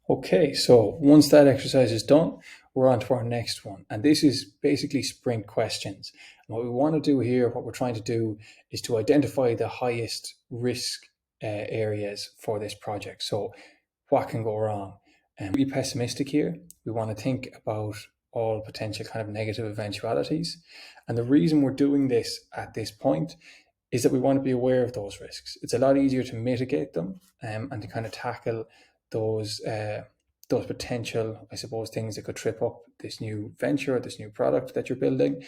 Okay, so once that exercise is done, we're on to our next one. And this is basically sprint questions. And what we want to do here, what we're trying to do, is to identify the highest risk areas for this project. So what can go wrong? And be pessimistic here. We want to think about all potential kind of negative eventualities. And the reason we're doing this at this point is that we want to be aware of those risks. It's a lot easier to mitigate them and to kind of tackle those potential, I suppose, things that could trip up this new venture, this new product that you're building.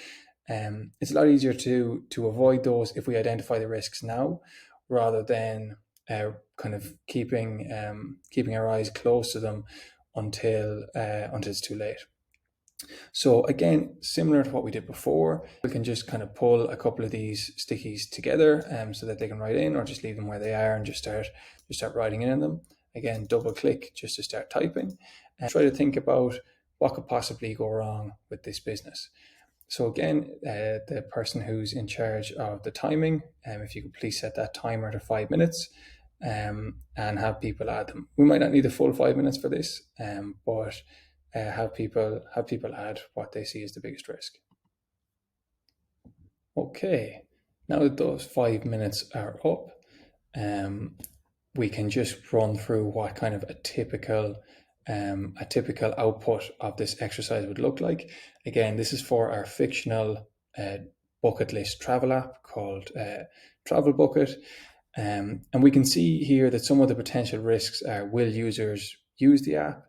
It's a lot easier to avoid those if we identify the risks now, rather than kind of keeping our eyes close to them until it's too late. So again, similar to what we did before, we can just kind of pull a couple of these stickies together so that they can write in, or just leave them where they are and just start writing in them. Again, double click just to start typing and try to think about what could possibly go wrong with this business. So again, the person who's in charge of the timing, if you could please set that timer to 5 minutes and have people add them. We might not need the full 5 minutes for this, but have people add what they see as the biggest risk. Okay, now that those 5 minutes are up, we can just run through what kind of a typical output of this exercise would look like. Again, this is for our fictional bucket list travel app called Travel Bucket. And we can see here that some of the potential risks are: will users use the app?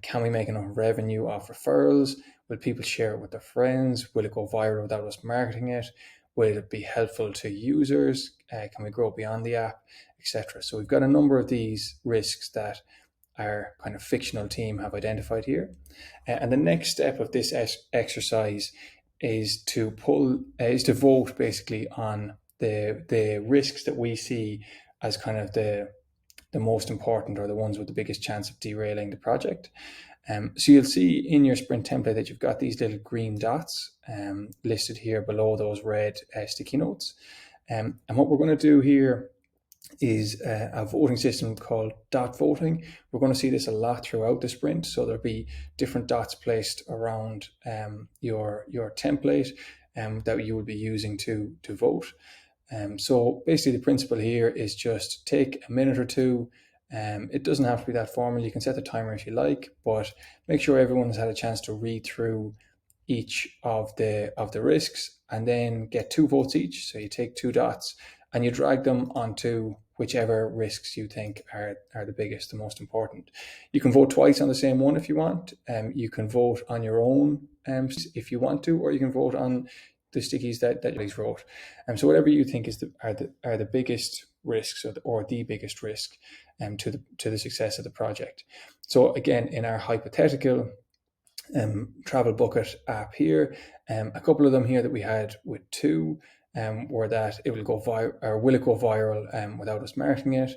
Can we make enough revenue off referrals? Will people share it with their friends? Will it go viral without us marketing it? Will it be helpful to users? Can we grow beyond the app, etc.? So we've got a number of these risks that our kind of fictional team have identified here. And the next step of this exercise is to vote basically on the risks that we see as kind of the most important, or the ones with the biggest chance of derailing the project. So you'll see in your sprint template that you've got these little green dots listed here below those red sticky notes. And what we're going to do here is a voting system called dot voting. We're going to see this a lot throughout the sprint. So there'll be different dots placed around your template that you will be using to vote. So basically the principle here is just take a minute or two. It doesn't have to be that formal. You can set the timer if you like, but make sure everyone has had a chance to read through each of the risks, and then get 2 votes each. So you take 2 dots and you drag them onto whichever risks you think are the biggest, the most important. You can vote twice on the same one if you want. You can vote on your own if you want to, or you can vote on the stickies that you wrote. So whatever you think are the biggest risks, or the biggest risk to the success of the project. So again, in our hypothetical travel bucket app here, a couple of them here that we had with 2 were that it will go viral, or will it go viral without us marketing it?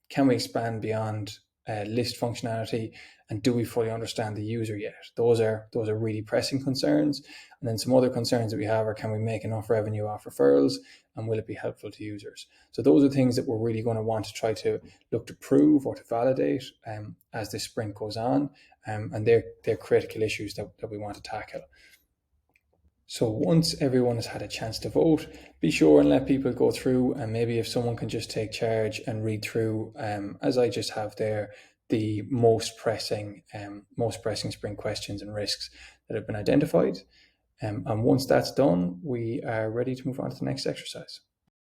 Can we expand beyond list functionality, and do we fully understand the user yet? Those are really pressing concerns. And then some other concerns that we have are: can we make enough revenue off referrals, and will it be helpful to users? So those are things that we're really going to want to try to look to prove or to validate as this sprint goes on, and they're critical issues that we want to tackle. So once everyone has had a chance to vote, be sure and let people go through, and maybe if someone can just take charge and read through, as I just have there, the most pressing sprint questions and risks that have been identified. And once that's done, we are ready to move on to the next exercise.